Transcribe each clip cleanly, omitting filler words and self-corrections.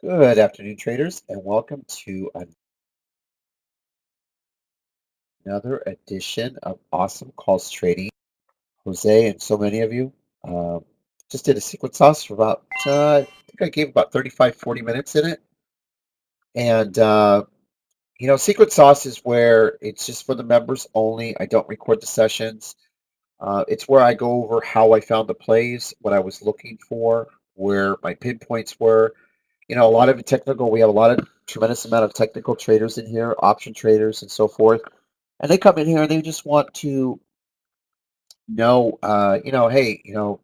Good afternoon, traders, and welcome to another edition of Awesome Calls Trading. Jose and so many of you um, just did a secret sauce for about, I think I gave about 35, 40 minutes in it. And, secret sauce is where it's just for the members only. I don't record the sessions. It's where I go over how I found the plays, what I was looking for, where my pinpoints were. A lot of it technical. We have a lot of tremendous amount of technical traders in here, option traders and so forth. And they come in here and they just want to know, hey, do you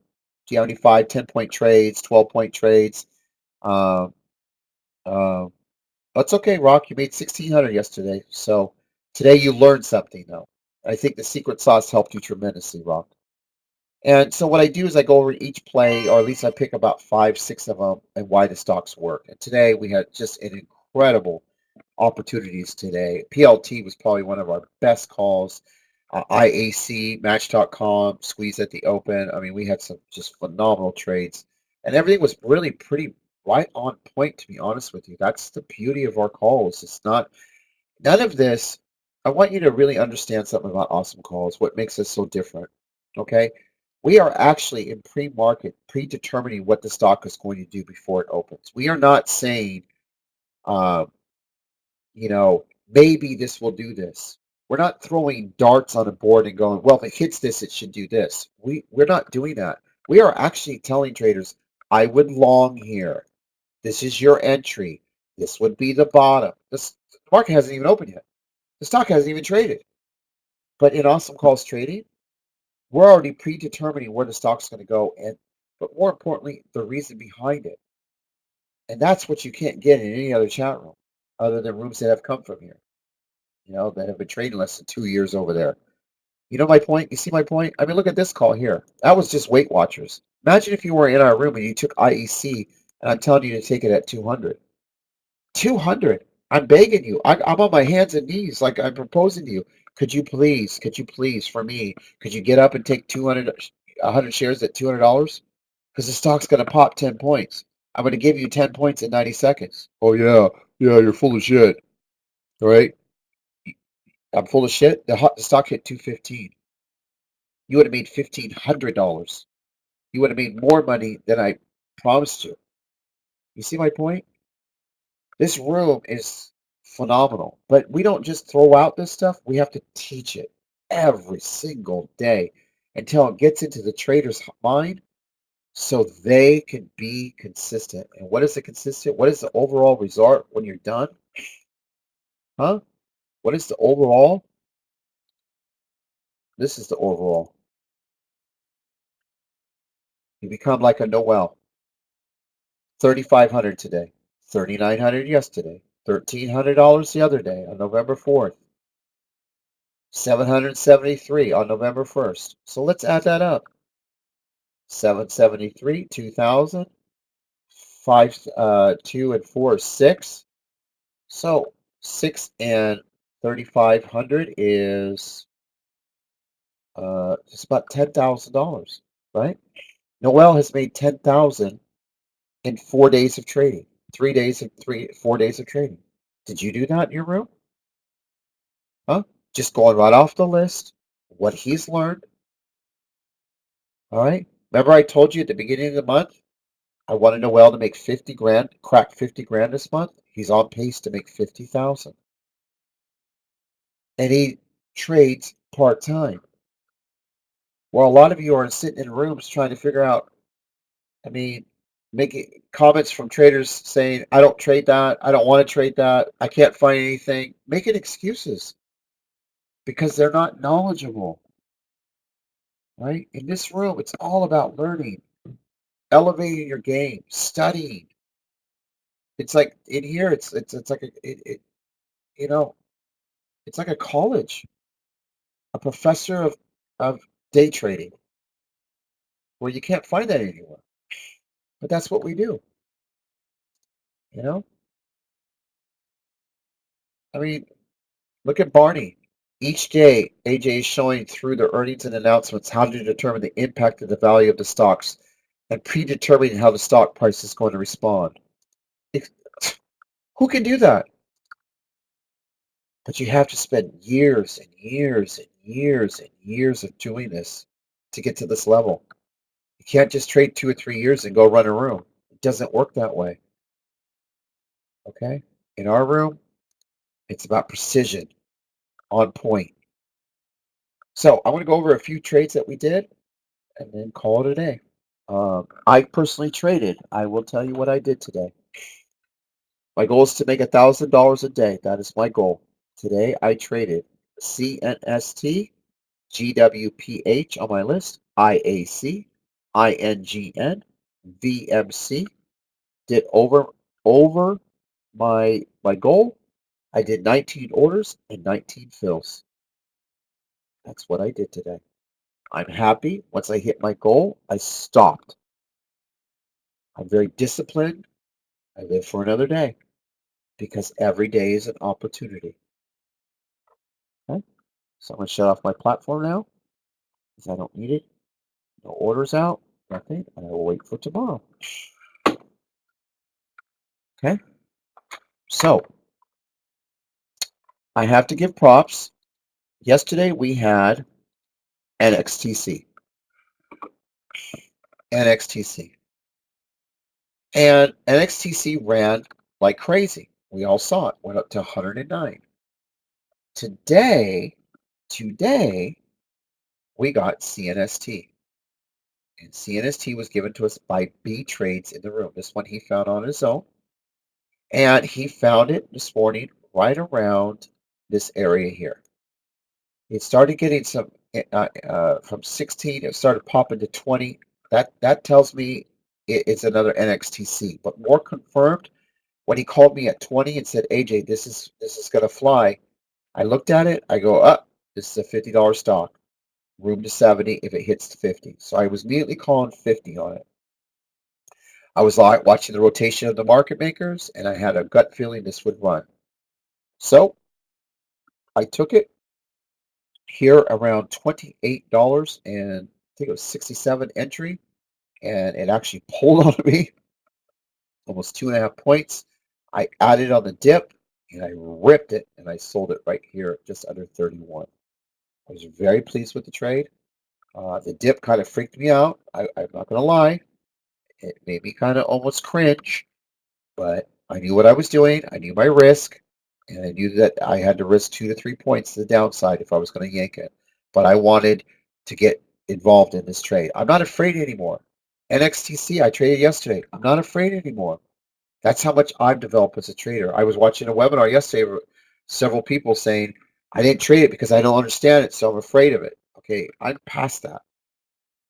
have any 5, 10 point trades, 12-point trades? Um, uh, that's okay, Rock. You made 1,600 yesterday. So today you learned something, though. I think the secret sauce helped you tremendously, Rock. And so what I do is I go over each play, or at least I pick about 5, 6 of them, and why the stocks work. And today we had just an incredible opportunities today. PLT was probably one of our best calls. IAC, Match.com, squeeze at the open. I mean, we had some just phenomenal trades, and everything was really pretty right on point, to be honest with you. That's the beauty of our calls. It's not none of this. I want you to really understand something about awesome calls, what makes us so different. Okay. We are actually in pre-market, predetermining what the stock is going to do before it opens. We are not saying, um, maybe this will do this. We're not throwing darts on a board and going, well, if it hits this, it should do this. We're not doing that. We are actually telling traders, I would long here. This is your entry. This would be the bottom. This market hasn't even opened yet. The stock hasn't even traded. But in Awesome Calls Trading, we're already predetermining where the stock's going to go, and but more importantly, the reason behind it. And that's what you can't get in any other chat room, other than rooms that have come from here. That have been trading less than 2 years over there. You know my point? You see my point? I mean, look at this call here. That was just Weight Watchers. Imagine if you were in our room and you took IEC, and I'm telling you to take it at 200. 200. I'm begging you. I'm on my hands and knees like I'm proposing to you. Could you please, for me, could you get up and take 100 shares at $200? Because the stock's going to pop 10 points. I'm going to give you 10 points in 90 seconds. Oh, yeah. Yeah, you're full of shit. All right. I'm full of shit. The stock hit 215. You would have made $1,500. You would have made more money than I promised you. You see my point? This room is phenomenal, but we don't just throw out this stuff. We have to teach it every single day until it gets into the trader's mind so they can be consistent. And what is the consistent? What is the overall result when you're done? Huh? What is the overall? This is the overall. You become like a Noel. 3,500 today, 3,900 yesterday, $1,300 the other day on November 4th, 773 on November 1st. So let's add that up. 773, 2,000, 5, 2 and 4 is 6. So 6 and 3,500 is just about $10,000, right? Noel has made 10,000 in 4 days of trading. 4 days of trading. Did you do that in your room? Huh? Just going right off the list, what he's learned. All right. Remember I told you at the beginning of the month, I wanted Noel to make 50 grand, crack 50 grand this month. He's on pace to make 50,000. And he trades part-time. Well, a lot of you are sitting in rooms trying to figure out, I mean, making comments from traders saying, I don't trade that. I don't want to trade that. I can't find anything. Making excuses because they're not knowledgeable, right? In this room, it's all about learning, elevating your game, studying. It's like in here, it's like you know, it's like a college, a professor of day trading, where you can't find that anywhere. But that's what we do, you know. I mean, look at Barney. Each day, AJ is showing through the earnings and announcements how to determine the impact of the value of the stocks and predetermining how the stock price is going to respond. Who can do that? But you have to spend years and years and years and years of doing this to get to this level. You can't just trade 2 or 3 years and go run a room. It doesn't work that way. Okay? In our room, it's about precision, on point. So I want to go over a few trades that we did and then call it a day. I personally traded. I will tell you what I did today. My goal is to make $1,000 a day. That is my goal. Today I traded CNST, GWPH on my list, IAC, INGN, VMC. Did over my goal. I did 19 orders and 19 fills. That's what I did today. I'm happy. Once I hit my goal, I stopped. I'm very disciplined. I live for another day because every day is an opportunity. Okay? So I'm going to shut off my platform now because I don't need it. No orders out, nothing, and I will wait for tomorrow. Okay? So I have to give props. Yesterday we had NXTC. NXTC. And NXTC ran like crazy. We all saw it. Went up to 109. Today, we got CNST. And CNST was given to us by B Trades in the room. This one he found on his own. And he found it this morning right around this area here. It started getting some from 16. It started popping to 20. That tells me it's another NXTC. But more confirmed when he called me at 20 and said, "AJ, this is gonna fly." I looked at it. I go, "Up. This is a $50 stock. Room to 70 if it hits to 50." So I was immediately calling 50 on it. I was like watching the rotation of the market makers, and I had a gut feeling this would run. So I took it here around $28 and I think it was 67 entry, and it actually pulled on me almost 2.5 points. I added on the dip and I ripped it and I sold it right here at just under 31. I was very pleased with the trade. The dip kind of freaked me out. I'm not going to lie. It made me kind of almost cringe, but I knew what I was doing. I knew my risk, and I knew that I had to risk 2 to 3 points to the downside if I was going to yank it. But I wanted to get involved in this trade. I'm not afraid anymore. NXTC, I traded yesterday. I'm not afraid anymore. That's how much I've developed as a trader. I was watching a webinar yesterday with several people saying, I didn't trade it because I don't understand it, so I'm afraid of it. Okay, I'm past that.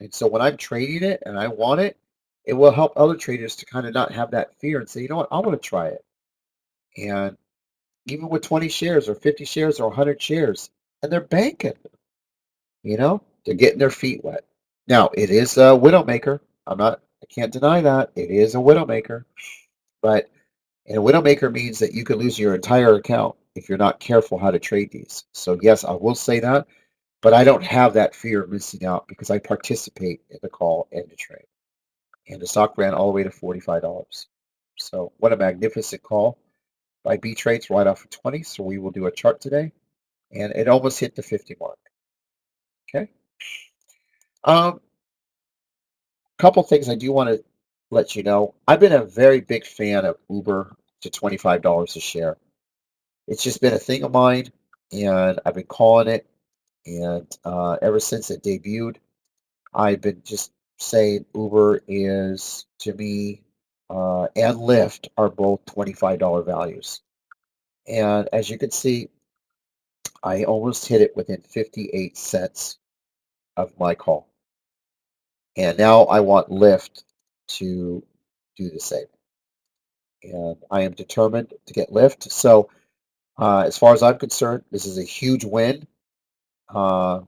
And so when I'm trading it and I want it, it will help other traders to kind of not have that fear and say, you know what, I want to try it. And even with 20 shares or 50 shares or 100 shares, and they're banking, they're getting their feet wet. Now, it is a widowmaker. I can't deny that. It is a widowmaker. But a widowmaker means that you can lose your entire account if you're not careful how to trade these. So yes, I will say that, but I don't have that fear of missing out because I participate in the call and the trade. And the stock ran all the way to $45. So what a magnificent call by B Trades right off of 20. So we will do a chart today, and it almost hit the 50 mark. Okay. Couple things I do want to let you know. I've been a very big fan of Uber to $25 a share. It's just been a thing of mine, and I've been calling it. And ever since it debuted, I've been just saying Uber is, to me, and Lyft are both $25 values. And as you can see, I almost hit it within 58 cents of my call. And now I want Lyft to do the same. And I am determined to get Lyft. So as far as I'm concerned, this is a huge win uh,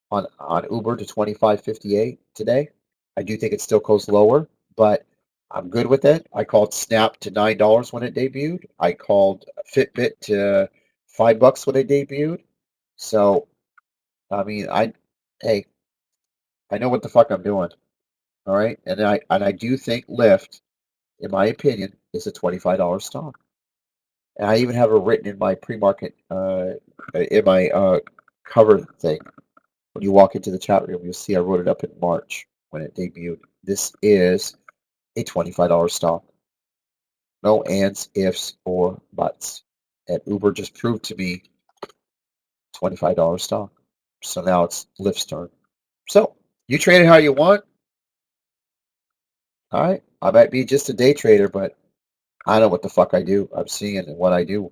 on Uber to 25.58 today. I do think it still goes lower, but I'm good with it. I called Snap to $9 when it debuted. I called Fitbit to $5 when it debuted. So I mean, hey, I know what the fuck I'm doing. All right, and I do think Lyft, in my opinion, is a $25 stock. And I even have it written in my pre-market, in my cover thing. When you walk into the chat room, you'll see I wrote it up in March when it debuted. This is a $25 stock. No ands, ifs, or buts. And Uber just proved to be $25 stock. So now it's Lyft's turn. So you trade it how you want. All right. I might be just a day trader, but I know what the fuck I do. I'm seeing it in what I do.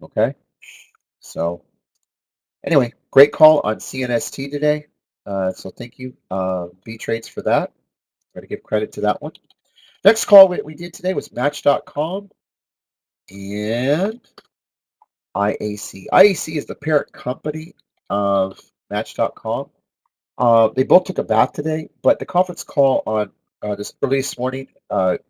Okay. So anyway, great call on CNST today. So thank you, B Trades, for that. I'm going to give credit to that one. Next call we did today was Match.com and IAC. IAC is the parent company of Match.com. They both took a bath today, but the conference call on this early this morning had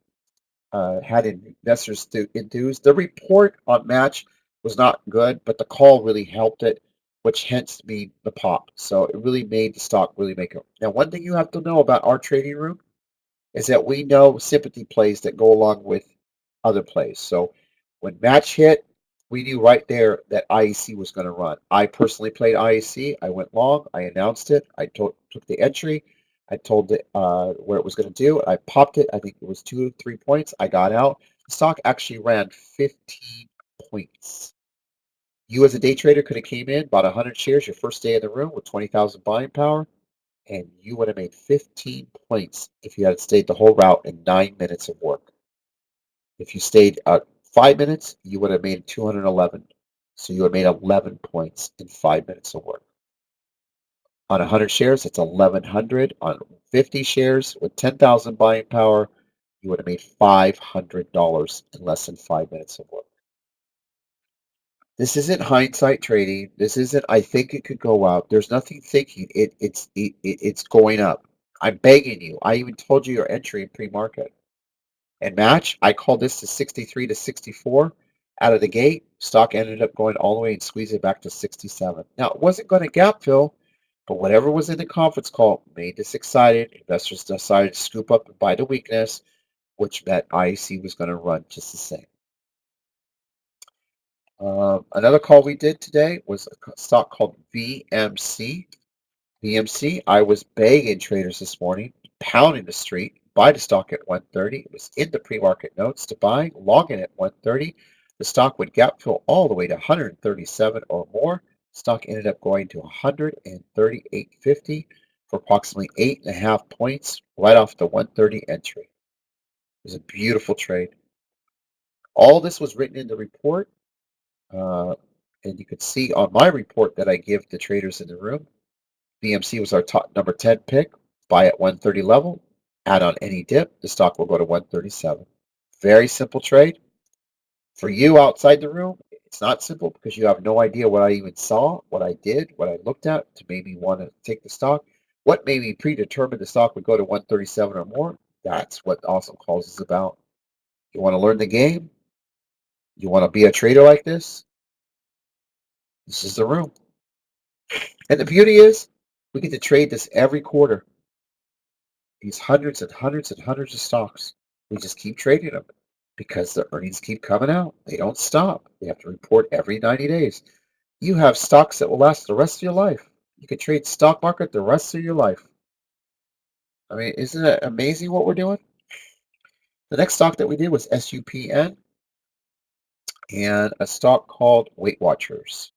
investors enthused. The report on Match was not good, but the call really helped it, which hence made the pop. So it really made the stock really make it. Now, one thing you have to know about our trading room is that we know sympathy plays that go along with other plays. So when Match hit, we knew right there that IEC was going to run. I personally played IEC. I went long. I announced it. Took the entry. I told it where it was going to do. I popped it. I think it was 2 or 3 points. I got out. The stock actually ran 15 points. You as a day trader could have came in, bought 100 shares your first day in the room with 20,000 buying power, and you would have made 15 points if you had stayed the whole route in 9 minutes of work. If you stayed 5 minutes, you would have made 211. So you would have made 11 points in 5 minutes of work. On 100 shares, it's 1,100. On 50 shares with 10,000 buying power, you would have made $500 in less than 5 minutes of work. This isn't hindsight trading. This isn't, I think it could go up. There's nothing thinking. It's going up. I'm begging you. I even told you your entry in pre-market. And Match, I called this to 63 to 64 out of the gate. Stock ended up going all the way and squeezing it back to 67. Now, it wasn't going to gap fill, but whatever was in the conference call made this excited. Investors decided to scoop up and buy the weakness, which meant IEC was going to run just the same. Another call we did today was a stock called VMC. VMC, I was begging traders this morning, pounding the street, buy the stock at 130. It was in the pre-market notes to buy, log in at 130. The stock would gap fill all the way to 137 or more. Stock ended up going to 138.50 for approximately 8.5 points right off the 130 entry. It was a beautiful trade. All this was written in the report. And you could see on my report that I give the traders in the room, VMC was our top number 10 pick. Buy at 130 level, add on any dip, the stock will go to 137. Very simple trade. For you outside the room, it's not simple because you have no idea what I even saw, what I did, what I looked at to maybe want to take the stock. What made me predetermine the stock would go to 137 or more? That's what Awesome Calls is about. You want to learn the game? You want to be a trader like this? This is the room. And the beauty is, we get to trade this every quarter. These hundreds and hundreds and hundreds of stocks. We just keep trading them because the earnings keep coming out. They don't stop. They have to report every 90 days. You have stocks that will last the rest of your life. You can trade stock market the rest of your life. I mean, isn't it amazing what we're doing? The next stock that we did was SUPN and a stock called Weight Watchers.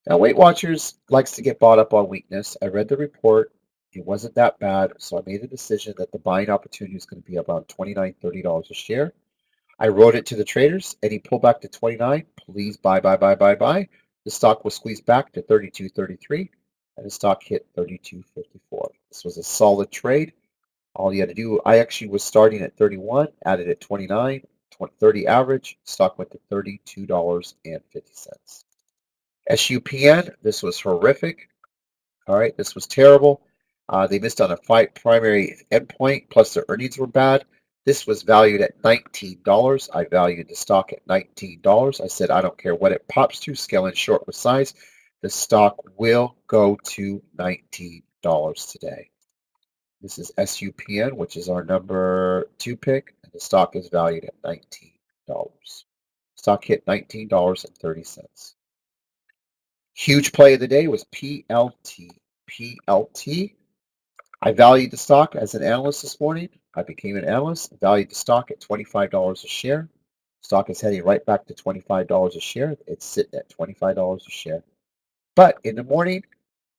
Now, Weight Watchers likes to get bought up on weakness. I read the report. It wasn't that bad, so I made the decision that the buying opportunity is going to be about $29, $30 a share. I wrote it to the traders. Any pullback to 29, please buy, buy, buy, buy, buy. The stock was squeezed back to 32.33, and the stock hit 32.54. This was a solid trade. All you had to do, I actually was starting at 31, added at 29, 30 average. Stock went to $32.50. SUPN, this was horrific. All right, this was terrible. They missed on a primary endpoint, plus their earnings were bad. This was valued at $19. I valued the stock at $19. I said, I don't care what it pops to, scale in short with size. The stock will go to $19 today. This is SUPN, which is our number 2 pick, and the stock is valued at $19. stock hit $19.30. Huge play of the day was PLT. PLT. I valued the stock as an analyst this morning. I became an analyst, valued the stock at $25 a share. Stock is heading right back to $25 a share. It's sitting at $25 a share. But in the morning,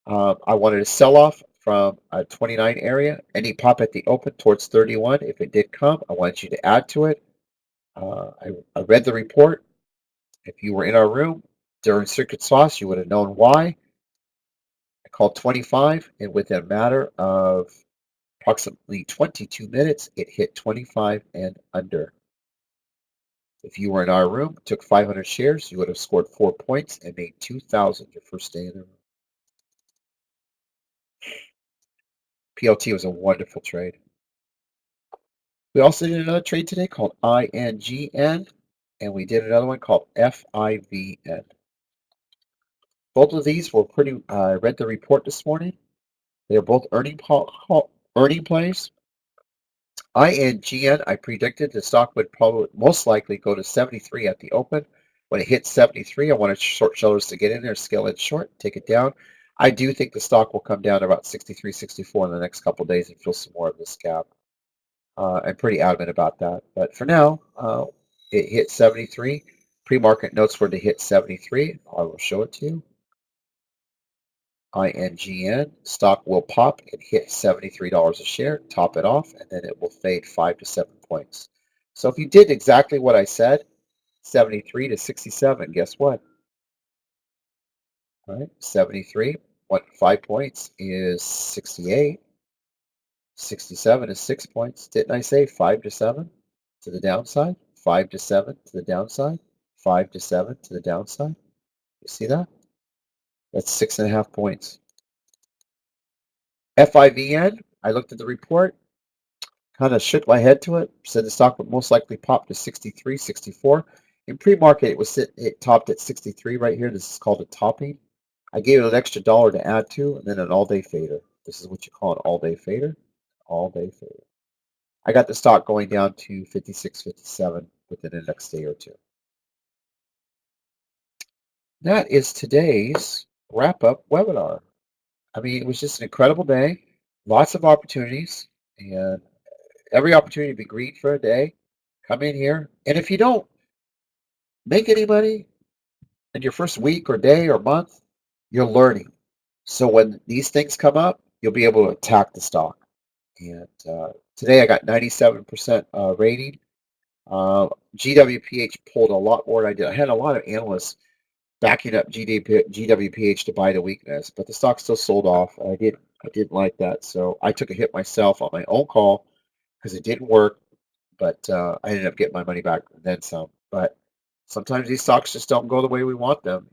I wanted to sell off from a 29 area. Any pop at the open towards 31. If it did come, I want you to add to it. I read the report. If you were in our room during Secret Sauce, you would have known why. I called 25, and within a matter of approximately 22 minutes, it hit 25 and under. If you were in our room, took 500 shares, you would have scored 4 points and made 2,000 your first day in the room. PLT was a wonderful trade. We also did another trade today called INGN, and we did another one called FIVN. Both of these were pretty. I read the report this morning. They are both earning plays. INGN, I predicted the stock would probably most likely go to 73 at the open. When it hit 73, I wanted short sellers to get in there, scale it short, take it down. I do think the stock will come down to about 63, 64 in the next couple of days and fill some more of this gap. I'm pretty adamant about that. But for now, it hit 73. Pre-market notes were to hit 73. I will show it to you. INGN, stock will pop and hit $73 a share, top it off, and then it will fade 5 to 7 points. So if you did exactly what I said, 73 to 67, guess what? All right, 73, 5 points is 68. 67 is 6 points. Didn't I say 5 to 7 to the downside? 5 to 7 to the downside? 5 to 7 to the downside? You see that? That's 6.5 points. FIVN, I looked at the report, kind of shook my head to it, said the stock would most likely pop to 63, 64. In pre-market, it topped at 63 right here. This is called a topping. I gave it an extra $1 to add to, and then an all-day fader. This is what you call an all-day fader. All-day fader. I got the stock going down to 56, 57 within the next day or two. That is today's wrap-up webinar. I mean, it was just an incredible day. Lots of opportunities, and every opportunity to be green for a day. Come in here, and if you don't make any money in your first week or day or month, you're learning. So when these things come up, you'll be able to attack the stock. And today I got 97% rating. GWPH pulled a lot more than I did. I had a lot of analysts backing up GWPH to buy the weakness, but the stock still sold off. I didn't like that, so I took a hit myself on my own call because it didn't work. But I ended up getting my money back and then some. But sometimes these stocks just don't go the way we want them,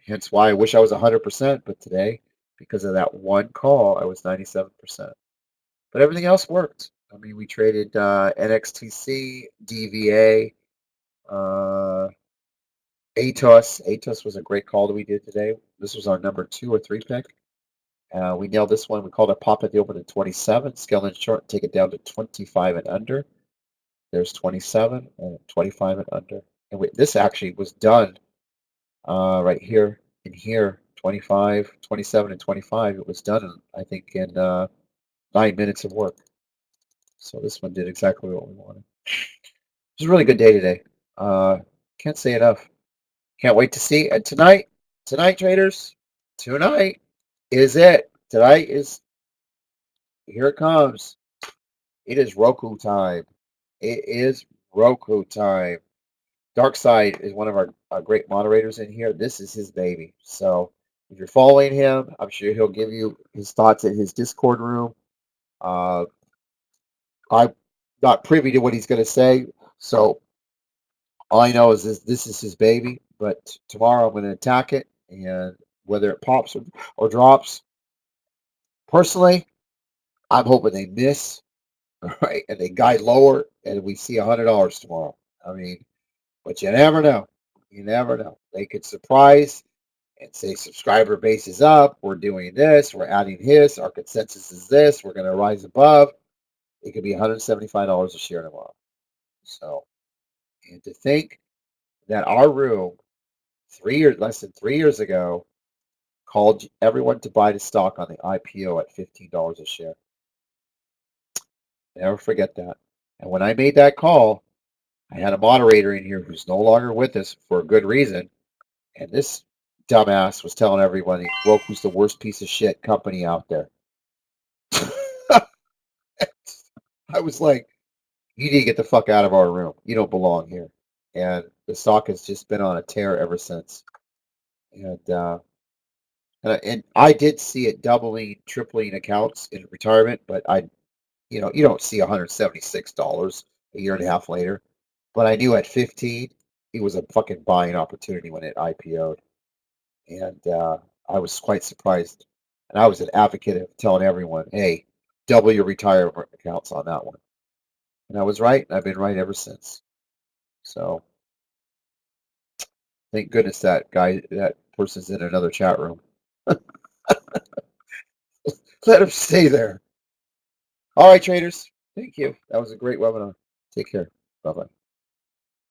Hence why I wish I was 100%. But today, because of that one call, I was 97%. But everything else worked. I mean, we traded NXTC, DVA, ATOS. ATOS was a great call that we did today. This was our number 2 or 3 pick. We nailed this one. We called it pop at the open at 27. Scale in short, take it down to 25 and under. There's 27 and 25 and under. And this actually was done right here and here, 25, 27, and 25. It was done, I think, in 9 minutes of work. So this one did exactly what we wanted. It was a really good day today. Can't say enough. Can't wait to see. And tonight, traders, tonight is it. Tonight is, here it comes. It is Roku time. It is Roku time. Dark Side is one of our great moderators in here. This is his baby. So if you're following him, I'm sure he'll give you his thoughts in his Discord room. I'm not privy to what he's going to say. So all I know is this is his baby. But tomorrow I'm going to attack it. And whether it pops or drops, personally, I'm hoping they miss. Right? And they guide lower and we see $100 tomorrow. I mean, but you never know. You never know. They could surprise and say subscriber base is up. We're doing this. We're adding this. Our consensus is this. We're going to rise above. It could be $175 a share tomorrow. So, and to think that our room less than 3 years ago called everyone to buy the stock on the IPO at $15 a share. Never forget that. And when I made that call, I had a moderator in here who's no longer with us for a good reason. And this dumbass was telling everybody Roku's the worst piece of shit company out there. I was like, you need to get the fuck out of our room. You don't belong here. And the stock has just been on a tear ever since. And I did see it doubling, tripling accounts in retirement, but you don't see $176 a year and a half later. But I knew at 15, it was a fucking buying opportunity when it IPO'd, and I was quite surprised. And I was an advocate of telling everyone, "Hey, double your retirement accounts on that one." And I was right, and I've been right ever since. So thank goodness that person's in another chat room. Let him stay there. All right, traders. Thank you. That was a great webinar. Take care. Bye bye.